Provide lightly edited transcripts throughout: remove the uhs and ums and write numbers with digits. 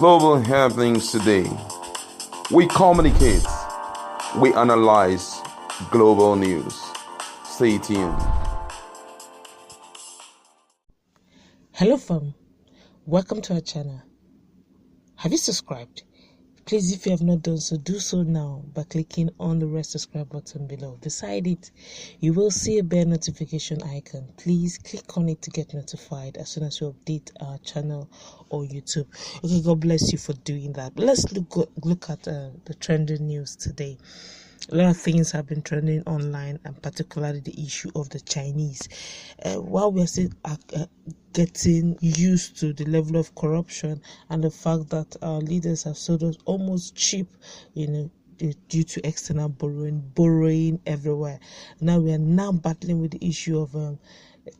global happenings today. We communicate, we analyze global news. Stay tuned. Hello fam, welcome to our channel. Have you subscribed? Please, if you have not done so, do so now by clicking on the red subscribe button below. Beside it, you will see a bell notification icon. Please click on it to get notified as soon as we update our channel or YouTube. Okay, God bless you for doing that. But let's look at the trending news today. A lot of things have been trending online, and particularly the issue of the Chinese. While we are still getting used to the level of corruption and the fact that our leaders have sold us almost cheap, due to external borrowing everywhere. Now we are battling with the issue of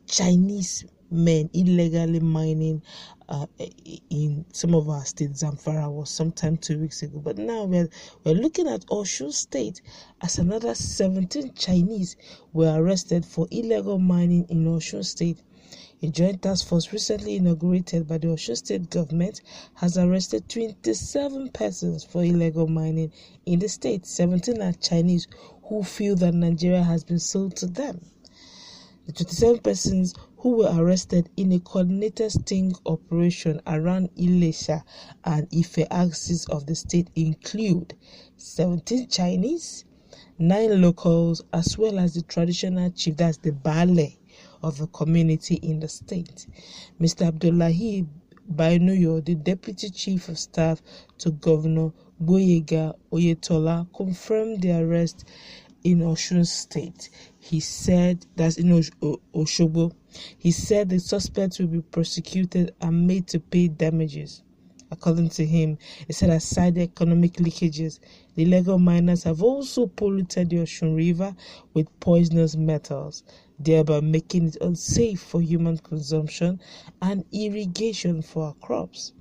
Chinese men illegally mining in some of our states. Zamfara was sometime 2 weeks ago, but now we're looking at Osun State as another 17 Chinese were arrested for illegal mining in Osun State. A joint task force recently inaugurated by the Osun State government has arrested 27 persons for illegal mining in the state. 17 are Chinese who feel that Nigeria has been sold to them. The 27 persons who were arrested in a coordinated sting operation around Ilesa and Ife axis of the state include 17 Chinese, 9 locals, as well as the traditional chief, that's the Bale of the community in the state. Mr. Abdullahi Bainuyo, the Deputy Chief of Staff to Governor Boyega Oyetola, confirmed the arrest in Osun State. He said, that's in Osogbo. He said the suspects will be prosecuted and made to pay damages. According to him, he said aside the economic leakages, the illegal miners have also polluted the Osun River with poisonous metals, thereby making it unsafe for human consumption and irrigation for our crops.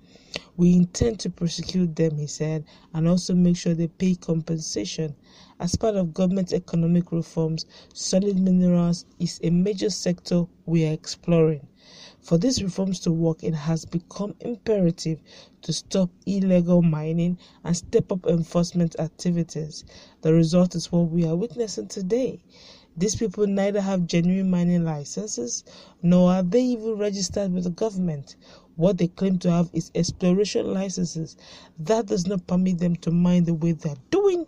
We intend to prosecute them, he said, and also make sure they pay compensation. As part of government economic reforms, solid minerals is a major sector we are exploring. For these reforms to work, it has become imperative to stop illegal mining and step up enforcement activities. The result is what we are witnessing today. These people neither have genuine mining licenses, nor are they even registered with the government. What they claim to have is exploration licenses. That does not permit them to mine the way they're doing.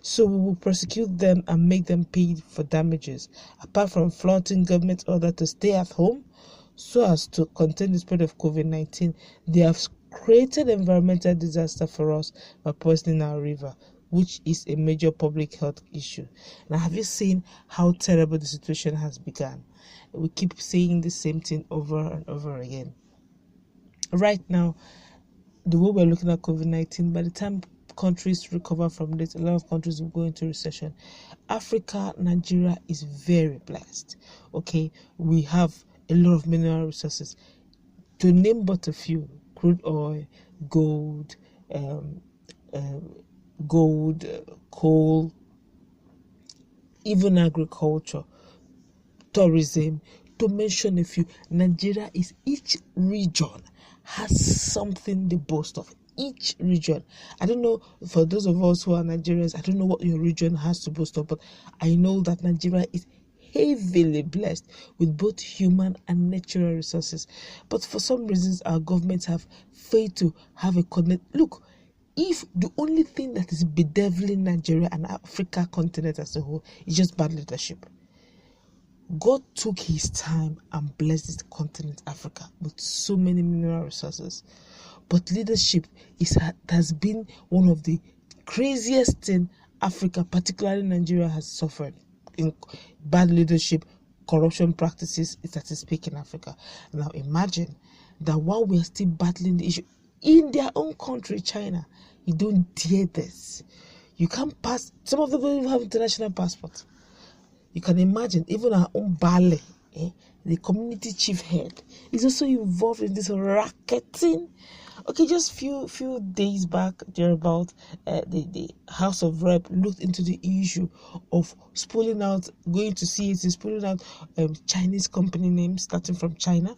So we will prosecute them and make them pay for damages. Apart from flaunting government order to stay at home so as to contain the spread of COVID-19, they have created environmental disaster for us by poisoning our river, which is a major public health issue. Now, have you seen how terrible the situation has begun? We keep saying the same thing over and over again. Right now, the way we're looking at COVID-19, by the time countries recover from this, a lot of countries will go into recession. Africa, Nigeria is very blessed. Okay, we have a lot of mineral resources. To name but a few: crude oil, gold, coal, even agriculture, tourism, to mention a few. Nigeria is, each region has something they boast of. Each region. I don't know, for those of us who are Nigerians, I don't know what your region has to boast of, but I know that Nigeria is heavily blessed with both human and natural resources. But for some reasons, our governments have failed to have a coordinate. Look, if the only thing that is bedeviling Nigeria and Africa continent as a whole is just bad leadership, God took his time and blessed this continent, Africa, with so many mineral resources. But leadership has been one of the craziest things Africa, particularly Nigeria, has suffered. In bad leadership, corruption practices is at stake in Africa. Now imagine that while we are still battling the issue in their own country, China, you don't dare this. You can't pass. Some of them don't even have international passports. You can imagine even our own Bale, the community chief head, is also involved in this racketing. Okay, just few days back, thereabout, the House of Rep looked into the issue of spooling out, going to see it, spooling out Chinese company names starting from China.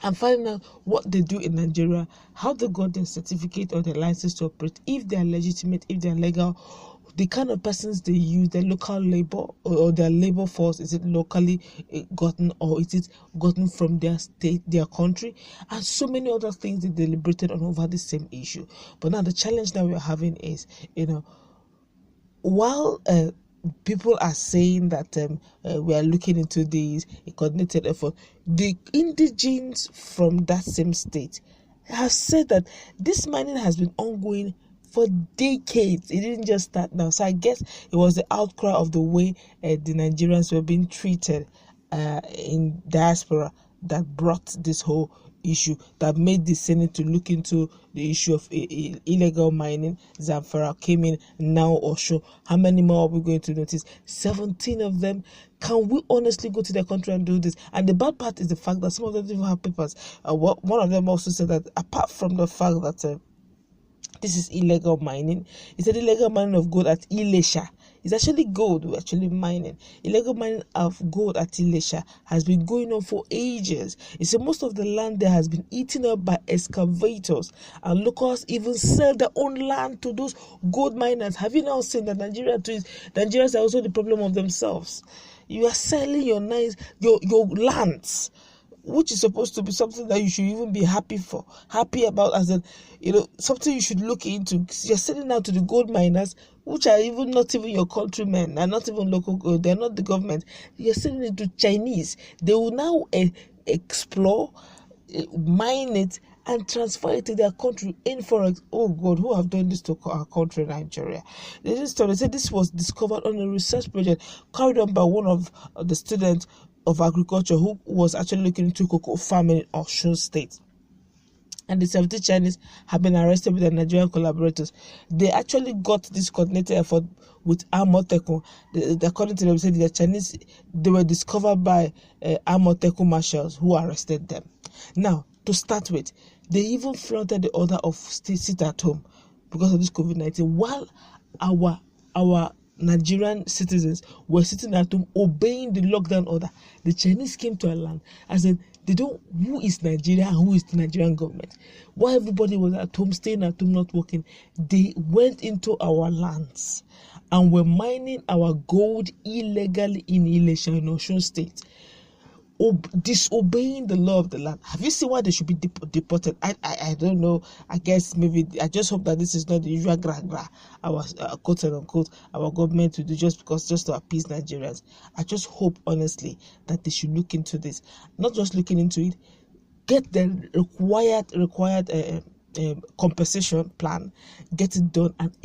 and finding out what they do in Nigeria, how they got their certificate or their license to operate, if they are legitimate, if they are legal, the kind of persons they use, their local labor or their labor force, is it locally gotten or is it gotten from their state, their country, and so many other things they deliberated on over the same issue. But now the challenge that we're having is, while people are saying that we are looking into these, a coordinated effort, the indigenes from that same state have said that this mining has been ongoing for decades. It didn't just start now. So I guess it was the outcry of the way the Nigerians were being treated in diaspora that brought this whole issue, that made the Senate to look into the issue of illegal mining. Zamfara came in, now Osho. How many more are we going to notice? 17 of them. Can we honestly go to their country and do this? And the bad part is the fact that some of them don't have papers. One of them also said that apart from the fact that this is illegal mining, he said illegal mining of gold at Ilesa. It's actually gold we're actually mining. Illegal mining of gold at Ilesa has been going on for ages. He said most of the land there has been eaten up by excavators, and locals even sell their own land to those gold miners. Have you now seen that Nigerians are also the problem of themselves? You are selling your lands, which is supposed to be something that you should even be happy about, as in, something you should look into. You're selling out to the gold miners, which are even not even your countrymen, and not even local gold. They're not the government. You're selling it to Chinese. They will now explore, mine it, and transfer it to their country in forex. Oh God, who have done this to our country, Nigeria? They said this was discovered on a research project carried on by one of the students of agriculture who was actually looking into cocoa farming in Osun State. And the 17 Chinese have been arrested with their Nigerian collaborators. They actually got this coordinated effort with Amotekun. According to them, said the Chinese, they were discovered by Amotekun marshals who arrested them. Now, to start with, they even flaunted the order of sit at home because of this COVID-19, while our Nigerian citizens were sitting at home obeying the lockdown order. The Chinese came to our land and said, who is Nigeria and who is the Nigerian government? While everybody was at home, staying at home, not working, they went into our lands and were mining our gold illegally in Ilesa, in Osun State, disobeying the law of the land. Have you seen why they should be deported? I don't know. I guess maybe I just hope that this is not the usual gra our quote and unquote our government to do just to appease Nigerians. I just hope honestly that they should look into this, not just looking into it, get the required compensation plan, get it done, and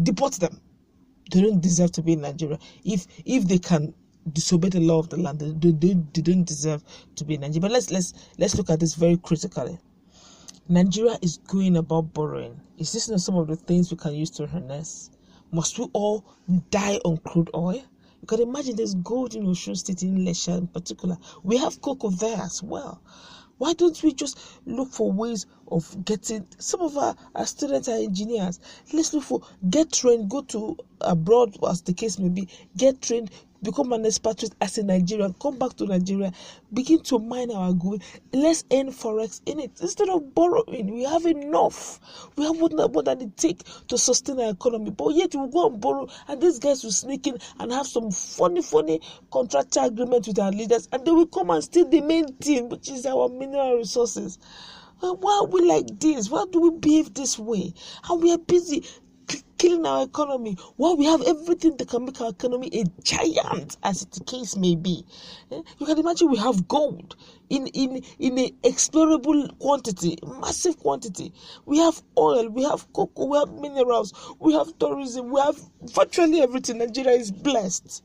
deport them. They don't deserve to be in Nigeria. If they can disobey the law of the land, they don't deserve to be in Nigeria. But let's look at this very critically. Nigeria is going about borrowing. Is this not some of the things we can use to harness? Must we all die on crude oil? You can imagine there's gold in Osun State, in Ilesa in particular. We have cocoa there as well. Why don't we just look for ways of getting some of our students are engineers? Let's look for, get trained, go to abroad as the case may be, get trained, become an expatriate as a Nigerian, come back to Nigeria, begin to mine our gold. Let's earn forex in it instead of borrowing. We have enough. We have more than it takes to sustain our economy, but yet we go and borrow, and these guys will sneak in and have some funny contractual agreement with our leaders, and they will come and steal the main thing, which is our mineral resources. Why are we like this? Why do we behave this way? And we are busy killing our economy while we have everything that can make our economy a giant, as the case may be. You can imagine we have gold in a explorable quantity, massive quantity. We have oil, we have cocoa, we have minerals, we have tourism, we have virtually everything. Nigeria is blessed.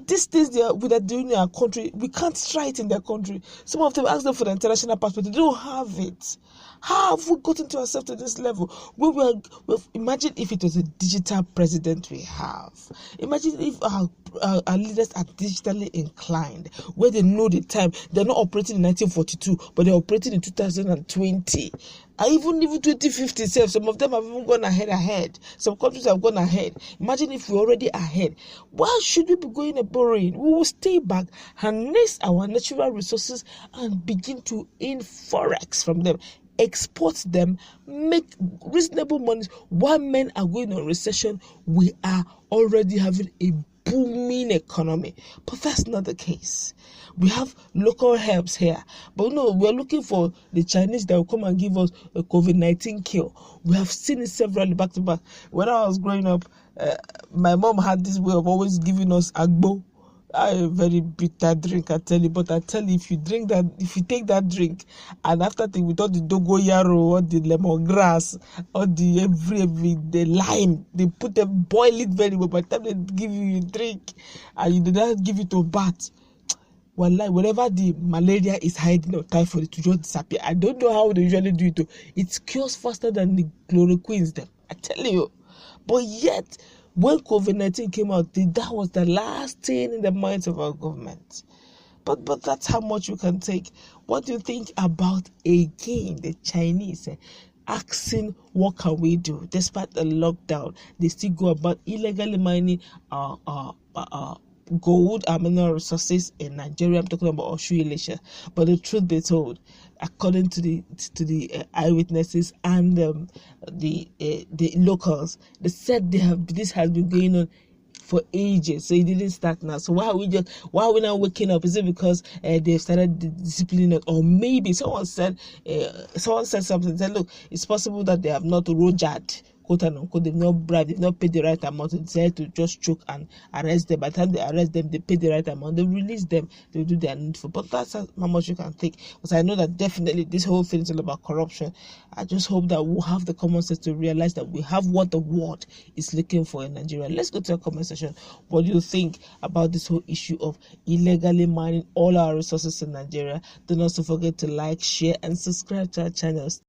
These things they are doing in our country, we can't try it in their country. Some of them ask them for the international passport, they don't have it. How have we gotten to ourselves to this level? Imagine if it was a digital president we have. Imagine if our leaders are digitally inclined, where they know the time. They're not operating in 1942, but they're operating in 2020. Even 2050 itself, some of them have even gone ahead. Some countries have gone ahead. Imagine if we're already ahead. Why should we be going a borrowing. We will stay back, harness our natural resources, and begin to earn forex from them, export them, make reasonable money. While men are going on recession, we are already having a booming economy. But that's not the case. We have local herbs here, but no, we're looking for the Chinese that will come and give us a COVID-19 cure. We have seen it severally back to back. When I was growing up, my mom had this way of always giving us agbo, a very bitter drink, I tell you. But I tell you, if you take that drink, and after that, without the dogoyaro or the lemongrass or the lime, they put them, boil it very well. By the time they give you a drink, and you do not give it to bath, well, whenever the malaria is hiding or typhoid, it will just disappear. I don't know how they usually do it though. It cures faster than the chloroquines them, I tell you. But yet, when COVID-19 came out, that was the last thing in the minds of our government. But that's how much you can take. What do you think about, again, the Chinese asking, what can we do? Despite the lockdown, they still go about illegally mining gold and mineral resources in Nigeria. I'm talking about Ilesa. But the truth be told, according to the eyewitnesses and the locals, they said this has been going on for ages, so it didn't start now. So why are we now waking up? Is it because they've started disciplining it, or maybe someone said something? Said, look, it's possible that they have not rogered, quote unquote, they've not bribed, they've not paid the right amount, they decided to just choke and arrest them. By the time they arrest them, they pay the right amount, they release them, they do their needful. But that's how much you can take. Because I know that definitely this whole thing is all about corruption. I just hope that we'll have the common sense to realize that we have what the world is looking for in Nigeria. Let's go to a comment section. What do you think about this whole issue of illegally mining all our resources in Nigeria? Don't also forget to like, share, and subscribe to our channels.